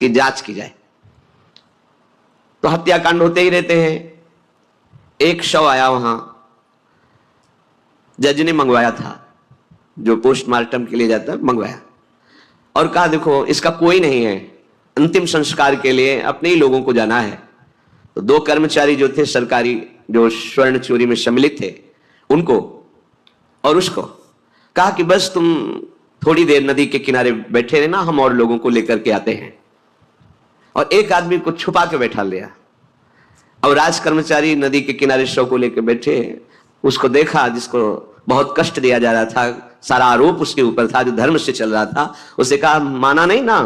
की जांच की जाए। तो हत्याकांड होते ही रहते हैं। एक शव आया, वहां जज ने मंगवाया था, जो पोस्टमार्टम के लिए जाता है, मंगवाया और कहा देखो इसका कोई नहीं है, अंतिम संस्कार के लिए अपने ही लोगों को जाना है। तो दो कर्मचारी जो थे सरकारी, जो स्वर्ण चोरी में सम्मिलित थे, उनको और उसको कहा कि बस तुम थोड़ी देर नदी के किनारे बैठे रहना, हम और लोगों को लेकर के आते हैं। और एक आदमी को छुपा के बैठा लिया और राज कर्मचारी नदी के किनारे शव को लेकर बैठे। उसको देखा जिसको बहुत कष्ट दिया जा रहा था, सारा आरोप उसके ऊपर था, जो धर्म से चल रहा था। उसे कहा माना नहीं ना,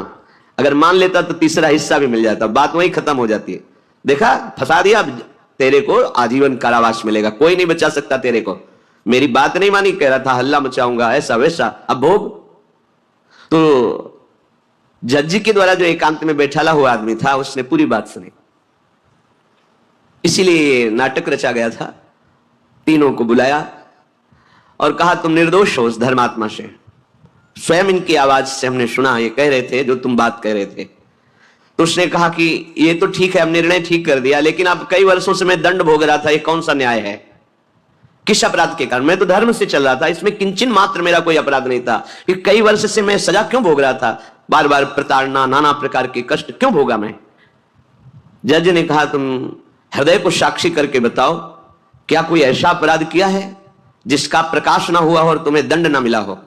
अगर मान लेता तो तीसरा हिस्सा भी मिल जाता, बात वहीं खत्म हो जाती है। देखा, फंसा दिया, तेरे को आजीवन कारावास मिलेगा, कोई नहीं बचा सकता तेरे को। मेरी बात नहीं मानी, कह रहा था हल्ला मचाऊंगा, ऐसा वैसा, अब भोग। तो जज के द्वारा जो एकांत में बैठाला हुआ आदमी था, उसने पूरी बात सुनी। इसीलिए नाटक रचा गया था। तीनों को बुलाया और कहा तुम निर्दोष हो उस धर्मात्मा से। स्वयं इनकी आवाज से हमने सुना, ये कह रहे थे जो तुम बात कह रहे थे। तो उसने कहा कि ये तो ठीक है, हम निर्णय ठीक कर दिया, लेकिन अब कई वर्षों से मैं दंड भोग रहा था, ये कौन सा न्याय है? किस अपराध के कारण? मैं तो धर्म से चल रहा था, इसमें किंचन मात्र मेरा कोई अपराध नहीं था कि कई वर्ष से मैं सजा क्यों भोग रहा था? बार बार प्रताड़ना, नाना प्रकार के कष्ट क्यों भोगा मैं? जज ने कहा तुम हृदय को साक्षी करके बताओ, क्या कोई ऐसा अपराध किया है जिसका प्रकाश ना हुआ हो और तुम्हें दंड ना मिला हो?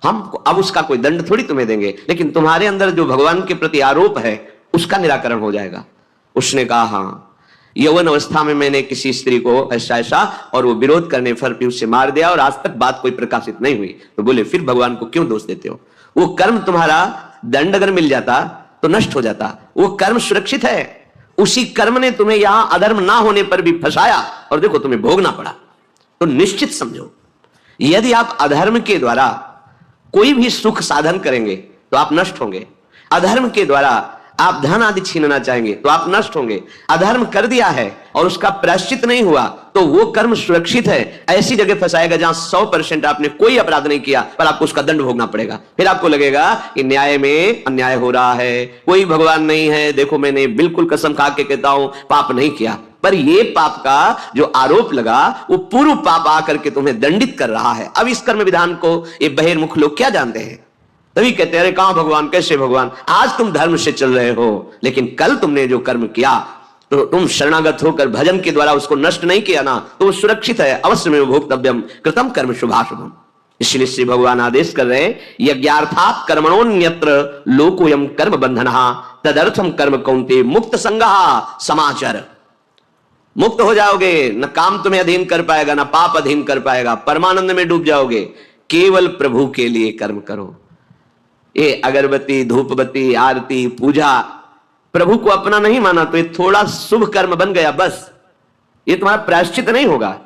हम अब उसका कोई दंड थोड़ी तुम्हें देंगे, लेकिन तुम्हारे अंदर जो भगवान के प्रति आरोप है उसका निराकरण हो जाएगा। उसने कहा हाँ, यौवन अवस्था में मैंने किसी स्त्री को ऐसा ऐसा, और वो विरोध करने पर भी उसे मार दिया और आज तक बात कोई प्रकाशित नहीं हुई। तो बोले फिर भगवान को क्यों दोष देते हो? वो कर्म तुम्हारा दंड अगर मिल जाता तो नष्ट हो जाता, वो कर्म सुरक्षित है। उसी कर्म ने तुम्हें यहां अधर्म ना होने पर भी फंसाया और देखो तुम्हें भोगना पड़ा। तो निश्चित समझो, यदि आप अधर्म के द्वारा कोई भी सुख साधन करेंगे तो आप नष्ट होंगे। अधर्म के द्वारा आप धन आदि छीनना चाहेंगे तो आप नष्ट होंगे। अधर्म कर दिया है और उसका प्रायश्चित नहीं हुआ तो वो कर्म सुरक्षित है। ऐसी जगह फंसाएगा जहां 100% आपने कोई अपराध नहीं किया पर आपको उसका दंड भोगना पड़ेगा। फिर आपको लगेगा कि न्याय में अन्याय हो रहा है, कोई भगवान नहीं है। देखो मैंने बिल्कुल कसम खा के कहता हूं पाप नहीं किया, पर ये पाप का जो आरोप लगा वो पूर्व पाप आकर के तुम्हें दंडित कर रहा है। अब इस कर्म विधान को ये बहिर्मुख लोग क्या जानते हैं? तभी कहते हैं कहां भगवान, कैसे भगवान? आज तुम धर्म से चल रहे हो, लेकिन कल तुमने जो कर्म किया तो तुम शरणागत होकर भजन के द्वारा उसको नष्ट नहीं किया ना, तो वो सुरक्षित है। अवश्य में भोक्तव्यम कृतम कर्म शुभाशुभम। इसलिए श्री भगवान आदेश कर रहे हैं यज्ञार्थात् कर्मणोन्यत्र लोकोयम कर्म बंधनः तदर्थम कर्म कौन्ते मुक्त संगः समाचर। मुक्त हो जाओगे, न काम तुम्हें अधीन कर पाएगा, न पाप अधीन कर पाएगा, परमानंद में डूब जाओगे। केवल प्रभु के लिए कर्म करो। ये अगरबत्ती, धूपबत्ती, आरती, पूजा प्रभु को अपना नहीं माना तो ये थोड़ा शुभ कर्म बन गया, बस ये तुम्हारा प्रायश्चित नहीं होगा।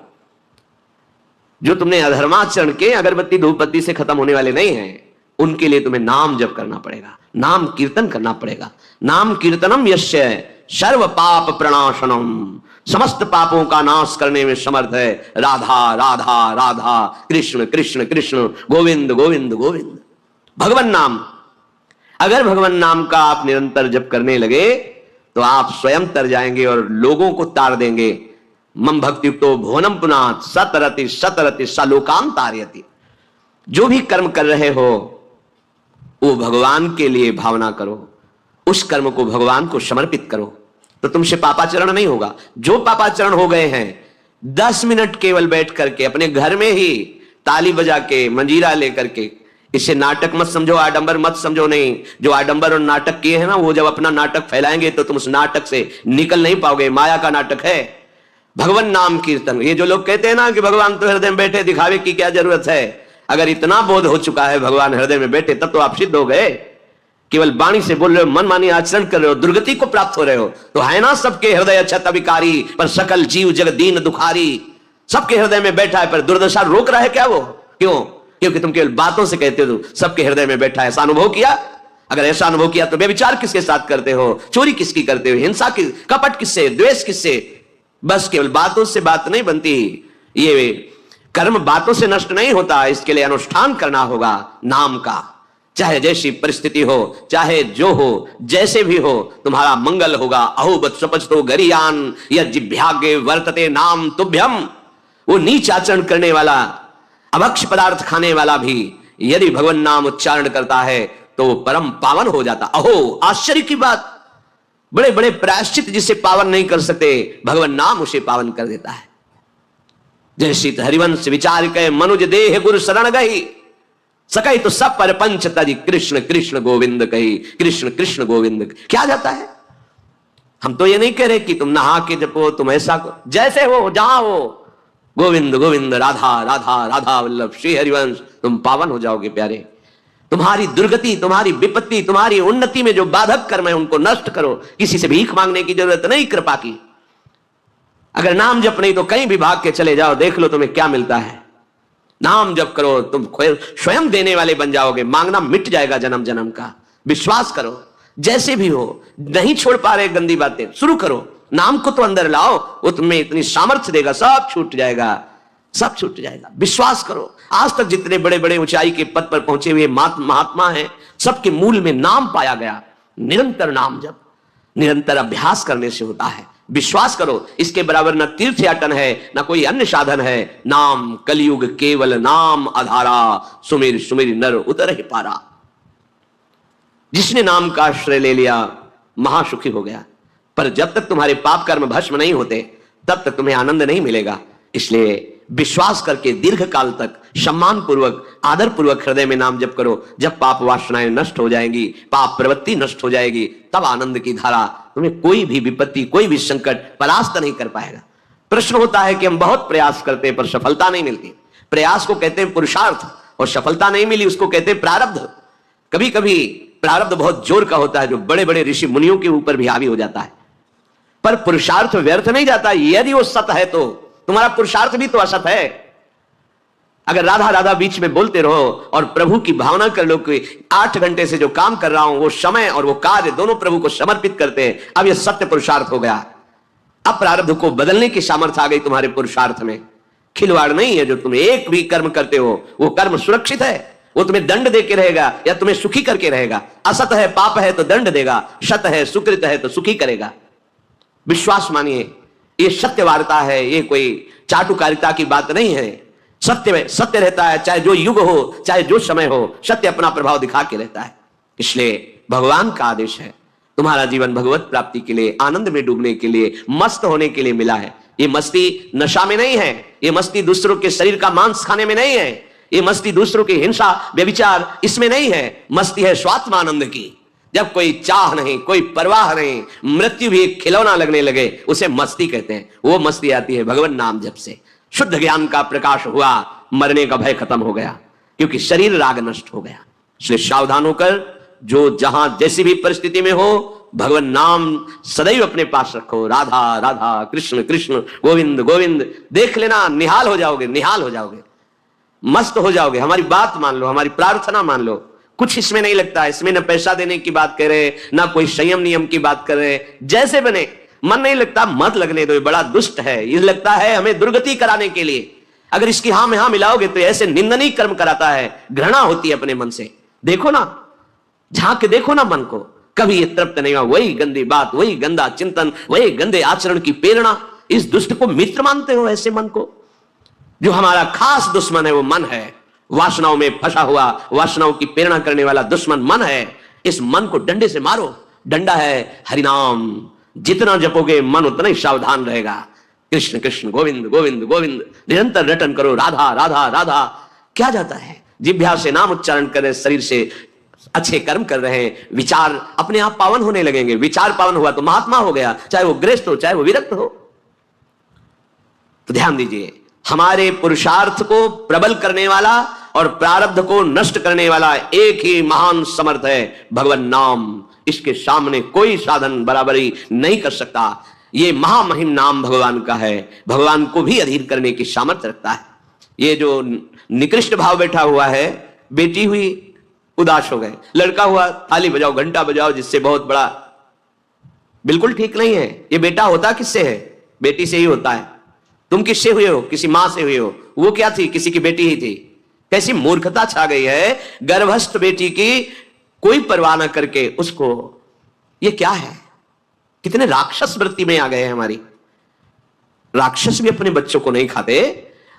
जो तुमने अधर्माचरण के अगरबत्ती धूपबत्ती से खत्म होने वाले नहीं हैं, उनके लिए तुम्हें नाम जप करना पड़ेगा, नाम कीर्तन करना पड़ेगा। नाम कीर्तनम यस्य सर्व पाप प्रणाशनम, समस्त पापों का नाश करने में समर्थ है। राधा राधा राधा, कृष्ण कृष्ण कृष्ण, गोविंद गोविंद गोविंद। भगवान नाम, अगर भगवान नाम का आप निरंतर जप करने लगे तो आप स्वयं तर जाएंगे और लोगों को तार देंगे। मम भक्ति तो भुवनम पुनात सतरति सतरति सलोकाम तारयति। जो भी कर्म कर रहे हो वो भगवान के लिए भावना करो, उस कर्म को भगवान को समर्पित करो, तो तुमसे पापाचरण नहीं होगा। जो पापाचरण हो गए हैं 10 मिनट केवल बैठ करके अपने घर में ही ताली बजा के मंजीरा लेकर के, इसे नाटक मत समझो, आडंबर मत समझो। नहीं, जो आडंबर और नाटक किए हैं ना, वो जब अपना नाटक फैलाएंगे तो तुम उस नाटक से निकल नहीं पाओगे। माया का नाटक है। भगवान नाम कीर्तन, ये जो लोग कहते हैं ना कि भगवान तो हृदय में बैठे, दिखावे की क्या जरूरत है? अगर इतना बोध हो चुका है भगवान हृदय में बैठे, तब तो आप सिद्ध हो गए। केवल वाणी से बोल रहे हो, मनमानी आचरण कर रहे हो, दुर्गति को प्राप्त हो रहे हो। तो है ना सबके हृदय अच्छा तविकारी, पर सकल जीव जग दीन दुखारी। सबके हृदय में बैठा है पर दुर्दशा रोक रहा है क्या वो? क्यों? क्योंकि तुम केवल बातों से कहते हो सबके हृदय में बैठा है। ऐसा अनुभव किया? अगर ऐसा अनुभव किया तो व्यभिचार किसके साथ करते हो, चोरी किसकी करते हो, हिंसा की, कपट किससे, द्वेष किससे? बस केवल बातों से बात नहीं बनती। ये कर्म बातों से नष्ट नहीं होता, इसके लिए अनुष्ठान करना होगा नाम का। चाहे जैसी परिस्थिति हो, चाहे जो हो, जैसे भी हो, तुम्हारा मंगल होगा। अहोबत सपचतो गरियान यज्जिभ्यागे वर्तते नाम तुभ्यम। वो नीच आचरण करने वाला, अभक्ष पदार्थ खाने वाला भी यदि भगवान नाम उच्चारण करता है तो वो परम पावन हो जाता। अहो, आश्चर्य की बात, बड़े बड़े प्रायश्चित जिसे पावन नहीं कर सकते, भगवान नाम उसे पावन कर देता है। जैसी हरिवंश विचार के मनुज देह गुरु शरण गई, सकई तो सब पर पंच तजी कृष्ण कृष्ण गोविंद कही। कृष्ण कृष्ण गोविंद क्या जाता है। हम तो ये नहीं कह रहे कि तुम नहा के जपो, तुम ऐसा को, जैसे हो जहां हो, गोविंद गोविंद राधा राधा राधा वल्लभ श्री हरिवंश, तुम पावन हो जाओगे प्यारे। तुम्हारी दुर्गति, तुम्हारी विपत्ति, तुम्हारी उन्नति में जो बाधक कर्म है उनको नष्ट करो। किसी से भीख मांगने की जरूरत नहीं कृपा की। अगर नाम जप नहीं तो कहीं भी भाग के चले जाओ, देख लो तुम्हें क्या मिलता है। नाम जप करो, तुम स्वयं देने वाले बन जाओगे, मांगना मिट जाएगा जन्म जन्म का। विश्वास करो, जैसे भी हो, नहीं छोड़ पा रहे गंदी बातें, शुरू करो, नाम को तो अंदर लाओ, वो तुम्हें इतनी सामर्थ्य देगा, सब छूट जाएगा, सब छूट जाएगा। विश्वास करो, आज तक जितने बड़े बड़े ऊंचाई के पद पर पहुंचे हुए महात्मा हैं, सबके मूल में नाम पाया गया। निरंतर नाम जप, निरंतर अभ्यास करने से होता है। विश्वास करो, इसके बराबर न तीर्थ याटन है, न कोई अन्य साधन है। नाम कलयुग केवल नाम आधारा, सुमिर सुमिर नर उतर ही पारा। जिसने नाम का आश्रय ले लिया महासुखी हो गया। पर जब तक तुम्हारे पाप कर्म भस्म नहीं होते तब तक तुम्हें आनंद नहीं मिलेगा। इसलिए विश्वास करके दीर्घ काल तक सम्मान पूर्वक, आदर पूर्वक हृदय में नाम जप करो। जब पाप वासनाएं नष्ट हो जाएंगी, पाप प्रवृत्ति नष्ट हो जाएगी, तब आनंद की धारा, तुम्हें कोई भी विपत्ति, कोई भी संकट परास्त नहीं कर पाएगा। प्रश्न होता है कि हम बहुत प्रयास करते हैं पर सफलता नहीं मिलती। प्रयास को कहते हैं पुरुषार्थ, और सफलता नहीं मिली उसको कहते हैं प्रारब्ध। कभी कभी प्रारब्ध बहुत जोर का होता है, जो बड़े बड़े ऋषि मुनियों के ऊपर भी हावी हो जाता है। पर पुरुषार्थ व्यर्थ नहीं जाता। यदि वो सत है तो तुम्हारा पुरुषार्थ भी तो असत है। अगर राधा राधा बीच में बोलते रहो और प्रभु की भावना कर लो कि 8 घंटे से जो काम कर रहा हूं वो समय और वो कार्य दोनों प्रभु को समर्पित करते हैं, अब यह सत्य पुरुषार्थ हो गया। अब प्रारब्ध को बदलने की सामर्थ्य आ गई तुम्हारे पुरुषार्थ में। खिलवाड़ नहीं है। जो तुम एक भी कर्म करते हो वो कर्म सुरक्षित है, वो तुम्हें दंड देके रहेगा या तुम्हें सुखी करके रहेगा। असत है, पाप है तो दंड देगा, सत है, सुकृत है तो सुखी करेगा। विश्वास मानिए, ये सत्य वार्ता है, ये कोई चाटुकारिता की बात नहीं है। सत्य में सत्य रहता है, चाहे जो युग हो, चाहे जो समय हो, सत्य अपना प्रभाव दिखा के रहता है। इसलिए भगवान का आदेश है, तुम्हारा जीवन भगवत प्राप्ति के लिए, आनंद में डूबने के लिए, मस्त होने के लिए मिला है। ये मस्ती नशा में नहीं है, ये मस्ती दूसरों के शरीर का मांस खाने में नहीं है, ये मस्ती दूसरों की हिंसा व्यभिचार इसमें नहीं है। मस्ती है स्वात्मानंद की। जब कोई चाह नहीं, कोई परवाह नहीं, मृत्यु भी एक खिलौना लगने लगे, उसे मस्ती कहते हैं। वो मस्ती आती है भगवान नाम जप से। शुद्ध ज्ञान का प्रकाश हुआ, मरने का भय खत्म हो गया, क्योंकि शरीर राग नष्ट हो गया। इसलिए सावधान होकर जो जहां जैसी भी परिस्थिति में हो, भगवान नाम सदैव अपने पास रखो। राधा राधा कृष्ण कृष्ण गोविंद गोविंद। देख लेना, निहाल हो जाओगे, निहाल हो जाओगे, मस्त हो जाओगे। हमारी बात मान लो, हमारी प्रार्थना मान लो। कुछ इसमें नहीं लगता है, इसमें न पैसा देने की बात कर रहे, ना कोई संयम नियम की बात कर रहे। जैसे बने, मन नहीं लगता मत लगने दो, ये बड़ा दुष्ट है। ये लगता है हमें दुर्गति कराने के लिए। अगर इसकी हां में हां मिलाओगे तो ऐसे निंदनीय कर्म कराता है, घृणा होती है अपने मन से। देखो ना, झांक के देखो ना मन को, कभी ये तृप्त नहीं हुआ। वही गंदी बात, वही गंदा चिंतन, वही गंदे आचरण की प्रेरणा। इस दुष्ट को मित्र मानते हो, ऐसे मन को? जो हमारा खास दुश्मन है वो मन है। वासनाओं में फंसा हुआ, वासनाओं की प्रेरणा करने वाला दुश्मन मन है। इस मन को डंडे से मारो। डंडा है हरिनाम। जितना जपोगे मन उतना ही सावधान रहेगा। कृष्ण कृष्ण गोविंद गोविंद गोविंद निरंतर रटन करो। राधा राधा राधा। क्या जाता है? जिह्वा से नाम उच्चारण कर रहे, शरीर से अच्छे कर्म कर रहे हैं, विचार अपने आप पावन होने लगेंगे। विचार पावन हुआ तो महात्मा हो गया, चाहे वो गृहस्थ हो चाहे वो विरक्त हो। तो ध्यान दीजिए, हमारे पुरुषार्थ को प्रबल करने वाला और प्रारब्ध को नष्ट करने वाला एक ही महान समर्थ है, भगवान नाम। इसके सामने कोई साधन बराबरी नहीं कर सकता। ये महामहिम नाम भगवान का है, भगवान को भी अधीन करने की सामर्थ्य रखता है। ये जो निकृष्ट भाव बैठा हुआ है, बेटी हुई उदास हो गए, लड़का हुआ थाली बजाओ घंटा बजाओ, जिससे बहुत बड़ा, बिल्कुल ठीक नहीं है। ये बेटा होता किससे है? बेटी से ही होता है। तुम किससे हुए हो? किसी मां से हुए हो। वो क्या थी? किसी की बेटी ही थी। कैसी मूर्खता छा गई है, गर्भस्थ बेटी की कोई परवाह न करके उसको, ये क्या है? कितने राक्षस वृत्ति में आ गए हैं हमारी। राक्षस भी अपने बच्चों को नहीं खाते।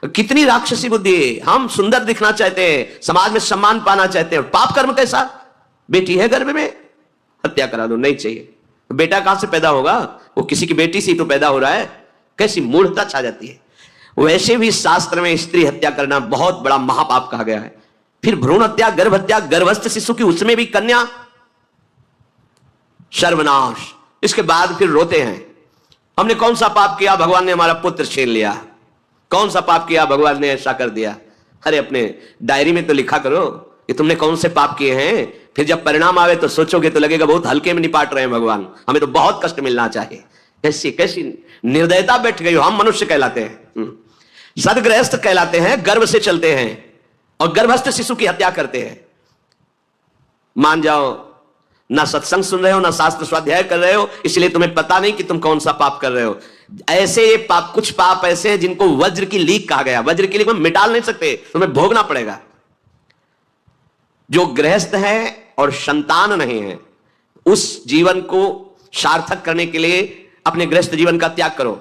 कितनी राक्षसी बुद्धि है। हम सुंदर दिखना चाहते हैं, समाज में सम्मान पाना चाहते हैं, और पाप कर्म कैसा? बेटी है गर्भ में, हत्या करा दो, नहीं चाहिए। बेटा कहां से पैदा होगा? वो किसी की बेटी से ही तो पैदा हो रहा है। कैसी मूर्खता छा जाती है। वैसे भी शास्त्र में स्त्री हत्या करना बहुत बड़ा महापाप कहा गया है। फिर भ्रूण हत्या, गर्भ हत्या, गर्भस्थ शिशु की, उसमें भी कन्या, सर्वनाश। इसके बाद फिर रोते हैं, हमने कौन सा पाप किया, भगवान ने हमारा पुत्र छीन लिया। कौन सा पाप किया, भगवान ने ऐसा कर दिया। अरे अपने डायरी में तो लिखा करो कि तुमने कौन से पाप किए हैं। फिर जब परिणाम आवे तो सोचोगे तो लगेगा बहुत हल्के में निपाट रहे हैं भगवान, हमें तो बहुत कष्ट मिलना चाहिए। कैसी कैसी निर्दयता बैठ गई हो। हम मनुष्य कहलाते हैं, सदगृहस्थ कहलाते हैं, गर्भ से चलते हैं और गर्भस्थ शिशु की हत्या करते हैं। मान जाओ, ना सत्संग सुन रहे हो, ना शास्त्र स्वाध्याय कर रहे हो, इसलिए तुम्हें पता नहीं कि तुम कौन सा पाप कर रहे हो। ऐसे ये पाप, कुछ पाप ऐसे हैं जिनको वज्र की लीक कहा गया। वज्र की लीक में मिटा नहीं सकते, तुम्हें भोगना पड़ेगा। जो गृहस्थ है और संतान नहीं है, उस जीवन को सार्थक करने के लिए अपने गृहस्थ जीवन का त्याग करो,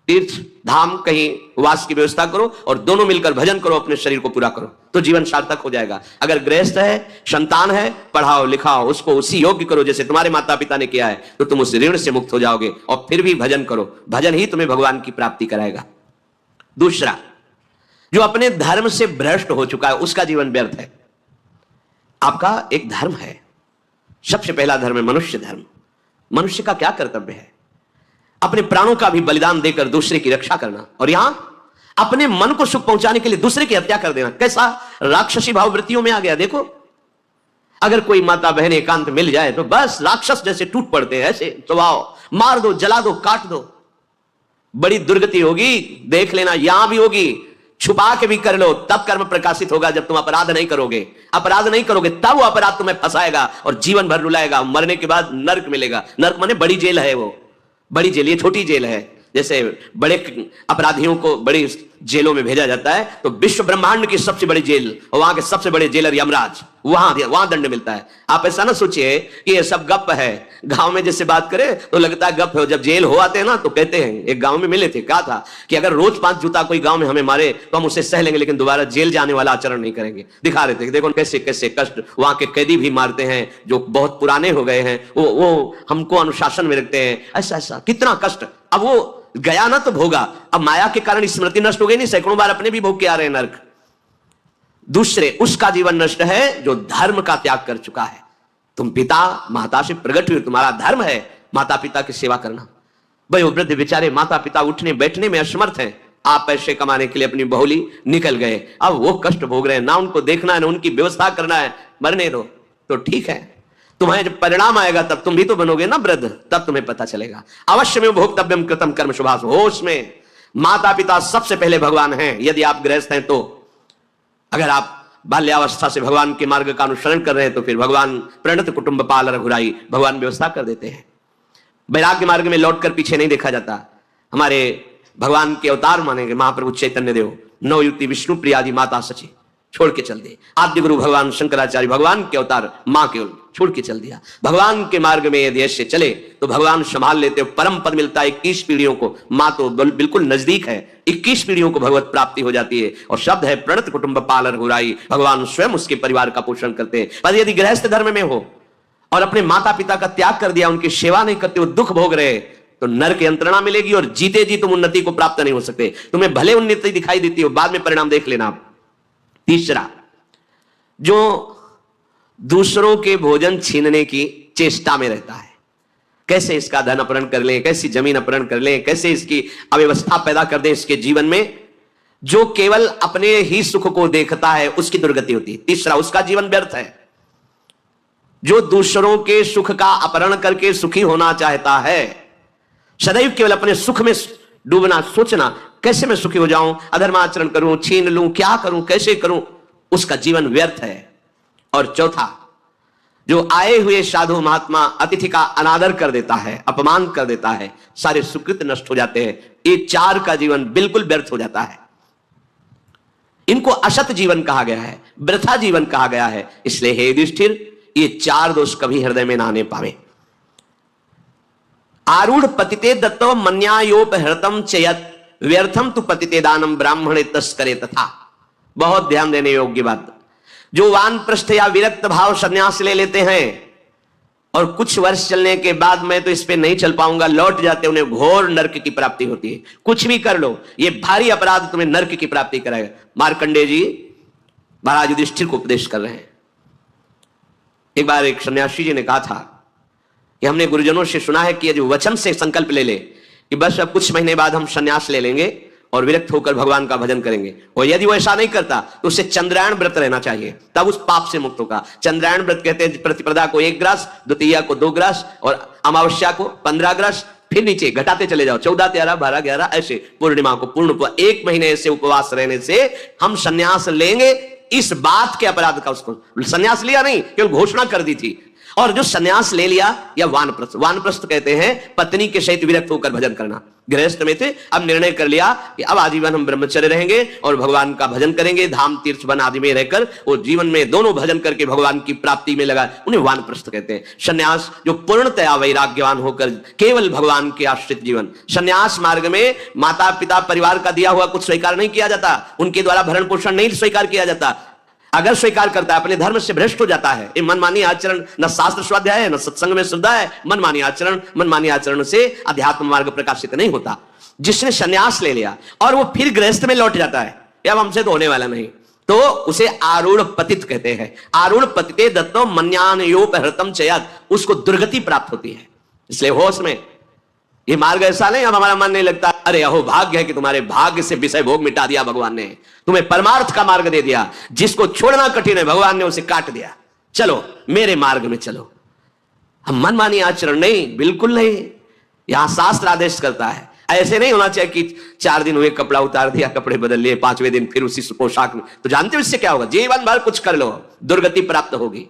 तीर्थ धाम कहीं वास की व्यवस्था करो और दोनों मिलकर भजन करो, अपने शरीर को पूरा करो, तो जीवन सार्थक हो जाएगा। अगर गृहस्थ है, संतान है, पढ़ाओ लिखाओ, उसको उसी योग्य करो जैसे तुम्हारे माता पिता ने किया है, तो तुम उस ऋण से मुक्त हो जाओगे। और फिर भी भजन करो, भजन ही तुम्हें भगवान की प्राप्ति कराएगा। दूसरा, जो अपने धर्म से भ्रष्ट हो चुका है, उसका जीवन व्यर्थ है। आपका एक धर्म है, सबसे पहला धर्म है मनुष्य धर्म। मनुष्य का क्या कर्तव्य है? अपने प्राणों का भी बलिदान देकर दूसरे की रक्षा करना, और यहां अपने मन को सुख पहुंचाने के लिए दूसरे की हत्या कर देना। कैसा राक्षसी भाव वृत्तियों में आ गया। देखो, अगर कोई माता बहन एकांत मिल जाए तो बस राक्षस जैसे टूट पड़ते हैं, ऐसे स्वभाव, मार दो, जला दो, काट दो। बड़ी दुर्गति होगी, देख लेना, यहां भी होगी। छुपा के भी कर लो, तब कर्म प्रकाशित होगा। जब तुम अपराध नहीं करोगे, अपराध नहीं करोगे, तब वो अपराध तुम्हें फंसाएगा और जीवन भर रुलाएगा। मरने के बाद नर्क मिलेगा। नर्क माने बड़ी जेल है, वो बड़ी जेल, ये छोटी जेल है। जैसे बड़े अपराधियों को बड़ी जेलों में भेजा जाता है, तो विश्व ब्रह्मांड की सबसे बड़ी जेल और वहां के सबसे बड़े जेलर यमराज, वहां दंड मिलता है। आप ऐसा ना सोचिए कि ये सब गप है। गांव में जैसे बात करे तो लगता है गप है, जब जेल हो आते हैं ना तो कहते हैं, एक गांव में मिले थे, कहा था कि अगर रोज 5 जूता कोई गांव में हमें मारे तो हम उसे सह लेंगे, लेकिन दोबारा जेल जाने वाला आचरण नहीं करेंगे। दिखा रहे थे, देखो कैसे कैसे कष्ट वहां के कैदी भी मारते हैं जो बहुत पुराने हो गए हैं, वो हमको अनुशासन में रखते हैं। ऐसा ऐसा कितना कष्ट। अब वो गया ना तो भोगा, अब माया के कारण स्मृति नष्ट हो गई नहीं, सैकड़ों बार अपने भी भोग के आ रहे हैं नर्क। दूसरे, उसका जीवन नष्ट है जो धर्म का त्याग कर चुका है। तुम पिता माता से प्रकट हुए, तुम्हारा धर्म है माता पिता की सेवा करना। भाई वो वृद्ध बेचारे माता पिता उठने बैठने में असमर्थ हैं, आप पैसे कमाने के लिए अपनी बहुली निकल गए, अब वो कष्ट भोग रहे हैं, ना उनको देखना है ना उनकी व्यवस्था करना है, मरने दो तो ठीक है। तुम्हारे जब परिणाम आएगा तब तुम भी तो बनोगे ना वृद्ध, तब तुम्हें पता चलेगा। अवश्य में भोक्तव्यम कृतम कर्म शुभास। होश में माता पिता सबसे पहले भगवान हैं, यदि आप गृहस्थ हैं तो। अगर आप बाल्यावस्था से भगवान के मार्ग का अनुसरण कर रहे हैं तो फिर भगवान प्रणत कुटुंब पाल रघुराई, भगवान व्यवस्था कर देते हैं। वैराग्य मार्ग में लौटकर पीछे नहीं देखा जाता। हमारे भगवान के अवतार मानेंगे महाप्रभु चैतन्य देव, नवयुति विष्णु प्रियादि माता सची छोड़ के चल दिए। आद्य गुरु भगवान शंकराचार्य भगवान के अवतार मां के छोड़ के चल दिया। भगवान के मार्ग में यदि ऐसे चले तो भगवान संभाल लेते हो, परम पद मिलता है 21 पीढ़ियों को। मां तो बिल्कुल नजदीक है, 21 पीढ़ियों को भगवत प्राप्ति हो जाती है। और शब्द है प्रणत कुटुंब पालर हुराई, भगवान स्वयं उसके परिवार का पोषण करते हैं। पर यदि गृहस्थ धर्म में हो और अपने माता पिता का त्याग कर दिया, उनकी सेवा नहीं करते हो, दुख भोग रहे, तो नरक यंत्रणा मिलेगी और जीते जी तुम उन्नति को प्राप्त नहीं हो सकते। तुम्हें भले उन्नति दिखाई देती हो, बाद में परिणाम देख लेना आप। तीसरा, जो दूसरों के भोजन छीनने की चेष्टा में रहता है, कैसे इसका धन अपहरण कर लें, कैसी जमीन अपहरण कर लें, कैसे इसकी अव्यवस्था पैदा कर दें इसके जीवन में, जो केवल अपने ही सुख को देखता है उसकी दुर्गति होती है। तीसरा, उसका जीवन व्यर्थ है। जो दूसरों के सुख का अपहरण करके सुखी होना चाहता है, सदैव केवल अपने सुख में डूबना, सोचना कैसे मैं सुखी हो जाऊं, अधर्माचरण करूं, छीन लूं, क्या करूं, कैसे करूं, उसका जीवन व्यर्थ है। और चौथा, जो आए हुए साधु महात्मा अतिथि का अनादर कर देता है, अपमान कर देता है, सारे सुकृत नष्ट हो जाते हैं। ये 4 का जीवन बिल्कुल व्यर्थ हो जाता है। इनको असत जीवन कहा गया है, वृथा जीवन कहा गया है। इसलिए हे युधिष्ठिर, ये 4 दोष कभी हृदय में ना आने पावे। आरूढ़ पतिते दत्तो मन्यायोपहृतम चयत व्यर्थम तु पतिते दानम ब्राह्मणे तस्करे तथा। बहुत ध्यान देने योग्य बात। जो वानप्रस्थ या विरक्त भाव संन्यास ले लेते हैं और कुछ वर्ष चलने के बाद मैं तो इस पे नहीं चल पाऊंगा लौट जाते, उन्हें घोर नरक की प्राप्ति होती है। कुछ भी कर लो, ये भारी अपराध तुम्हें नरक की प्राप्ति कराएगा। मार्कंडेय जी महाराज युधिष्ठिर को उपदेश कर रहे हैं। एक बार एक सन्यासी जी ने कहा था कि हमने गुरुजनों से सुना है कि जो वचन से संकल्प ले ले कि बस अब कुछ महीने बाद हम संन्यास ले लेंगे और विरक्त होकर भगवान का भजन करेंगे, और यदि वो ऐसा नहीं करता तो उसे चंद्रायण व्रत रहना चाहिए, तब उस पाप से मुक्त होगा। चंद्रायण व्रत कहते हैं प्रतिपदा को 1 ग्रास, द्वितीया को 2 ग्रास और अमावस्या को 15 ग्रास, फिर नीचे घटाते चले जाओ 14, 13, 12, 11 ऐसे पूर्णिमा को पूर्ण 1 महीने ऐसे उपवास रहने से हम संन्यास लेंगे। इस बात के अपराध का उसको संन्यास लिया नहीं, केवल घोषणा कर दी थी। और जो संन्यास ले लिया या वानप्रस्थ, वानप्रस्थ कहते हैं पत्नी के सहित विरक्त होकर भजन करना। गृहस्थ में थे, अब निर्णय कर लिया कि अब आजीवन हम ब्रह्मचर्य रहेंगे और भगवान का भजन करेंगे, धाम तीर्थ वन आदि में रहकर वो जीवन में दोनों भजन करके भगवान की प्राप्ति में लगा, उन्हें वानप्रस्थ कहते हैं। संन्यास जो पूर्णतया वैराग्यवान होकर केवल भगवान के आश्रित जीवन। संन्यास मार्ग में माता पिता परिवार का दिया हुआ कुछ स्वीकार नहीं किया जाता, उनके द्वारा भरण पोषण नहीं स्वीकार किया जाता। अगर स्वीकार करता है अपने धर्म से भ्रष्ट हो जाता है। ये मनमानी आचरण, न शास्त्र स्वाध्याय है न सत्संग में श्रद्धा है। मनमानी आचरण से अध्यात्म मार्ग प्रकाशित नहीं होता। जिसने संन्यास ले लिया और वो फिर गृहस्थ में लौट जाता है, अब हमसे तो होने वाला नहीं, तो उसे आरूढ़ पतित कहते हैं। आरूढ़ पतिते दत्तो मन्यानयोपहृतम चयत, उसको दुर्गति प्राप्त होती है। इसलिए होश में ये मार्ग ऐसा नहीं, अब हमारा मन नहीं लगता अरे अहो भाग्य है कि तुम्हारे भाग्य से विषय भोग मिटा दिया भगवान ने, तुम्हें परमार्थ का मार्ग दे दिया। जिसको छोड़ना कठिन है भगवान ने उसे काट दिया, चलो मेरे मार्ग में चलो। हम मनमानी आचरण नहीं, बिल्कुल नहीं। यहां शास्त्र आदेश करता है ऐसे नहीं होना चाहिए कि 4 दिन हुए कपड़ा उतार दिया, कपड़े बदल लिए, 5वें दिन फिर उसी पोशाक में। तो जानते हो इससे क्या होगा? जीवन भर कुछ कर लो, दुर्गति प्राप्त होगी।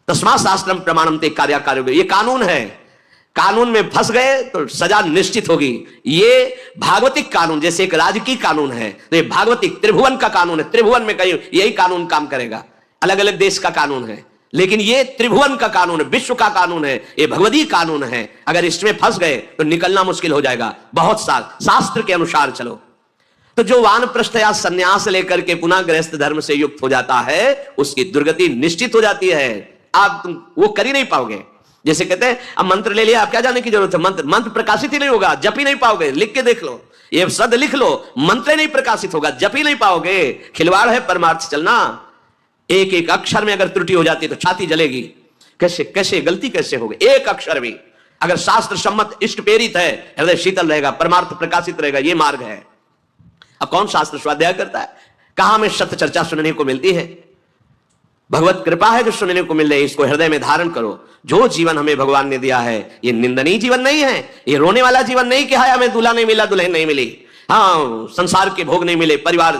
तस्मात् शास्त्रम प्रमाणम ते कार्याकार्यो, ये कानून है। कानून में फंस गए तो सजा निश्चित होगी। ये भागवतिक कानून जैसे एक राजकीय कानून है, तो ये भागवतिक त्रिभुवन का कानून है। त्रिभुवन में कहीं यही कानून काम करेगा। अलग अलग देश का कानून है, लेकिन ये त्रिभुवन का कानून है, विश्व का कानून है, ये भगवदीय कानून है। अगर इसमें फंस गए तो निकलना मुश्किल हो जाएगा। बहुत साल शास्त्र के अनुसार चलो। तो जो वानप्रस्थ या संन्यास लेकर के पुनः गृहस्थ धर्म से युक्त हो जाता है, उसकी दुर्गति निश्चित हो जाती है। आप वो कर ही नहीं पाओगे। जैसे कहते हैं अब मंत्र ले लिया, आप क्या जाने की जरूरत है? मंत्र प्रकाशित ही नहीं होगा, जप ही नहीं पाओगे। लिख के देख लो, ये शब्द लिख लो, मंत्र नहीं प्रकाशित होगा, जप ही नहीं पाओगे। खिलवाड़ है परमार्थ चलना। एक एक अक्षर में अगर त्रुटि हो जाती है तो छाती जलेगी। कैसे गलती कैसे होगी? एक अक्षर भी अगर शास्त्र सम्मत इष्ट प्रेरित है, हृदय शीतल रहेगा, परमार्थ प्रकाशित रहेगा। ये मार्ग है। अब कौन शास्त्र स्वाध्याय करता है? कहां में सत्य चर्चा सुनने को मिलती है? भगवत कृपा है जो सुनने को मिल रही है, इसको हृदय में धारण करो। जो जीवन हमें भगवान ने दिया है ये निंदनीय जीवन नहीं है, ये रोने वाला जीवन नहीं कि हाय हमें दूल्हा नहीं मिला, दुल्हन नहीं मिली, हाँ संसार के भोग नहीं मिले, परिवार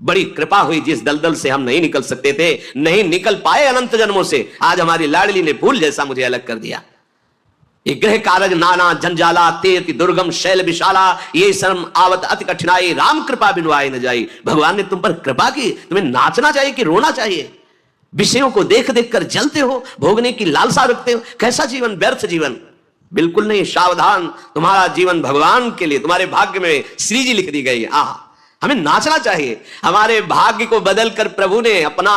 बड़ी कृपा हुई जिस दलदल से हम नहीं निकल सकते थे, नहीं निकल पाए अनंत जन्मों से, आज हमारी लाडली ने फूल जैसा मुझे अलग कर दिया। ये ग्रह कारज नाना जंजाला तेति दुर्गम शैल विशाला, ये शर्म आवत अति कठिनाई, राम कृपा बिनु आए न जाई। भगवान ने तुम पर कृपा की, तुम्हें नाचना चाहिए कि रोना चाहिए? विषयों को देख देख कर जलते हो, भोगने की लालसा रखते हो। कैसा जीवन? व्यर्थ जीवन। बिल्कुल नहीं। सावधान, तुम्हारा जीवन भगवान के लिए, तुम्हारे भाग्य में श्री जी लिख दी गई। हमें नाचना चाहिए। हमारे भाग्य को बदल कर प्रभु ने अपना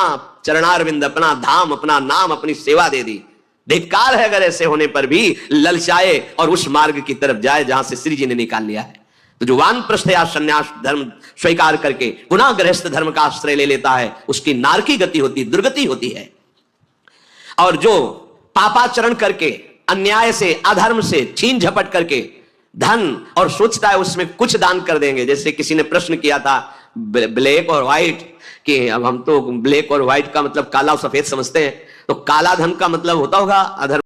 चरणारविंद, अपना धाम, अपना नाम, अपनी सेवा दे दी। धिक्कार है अगर ऐसे होने पर भी ललचाए और उस मार्ग की तरफ जाए जहां से श्री जी ने निकाल लिया है। तो जो वानप्रस्थ या संन्यास धर्म स्वीकार करके पुनः गृहस्थ धर्म का आश्रय ले लेता है, उसकी नारकी गति होती, दुर्गति होती है। और जो पापाचरण करके, अन्याय से, अधर्म से छीन झपट करके धन और सोचता है उसमें कुछ दान कर देंगे। जैसे किसी ने प्रश्न किया था ब्लैक और व्हाइट, कि अब हम तो ब्लैक और व्हाइट का मतलब काला और सफेद समझते हैं, तो काला धन का मतलब होता होगा अधर्म।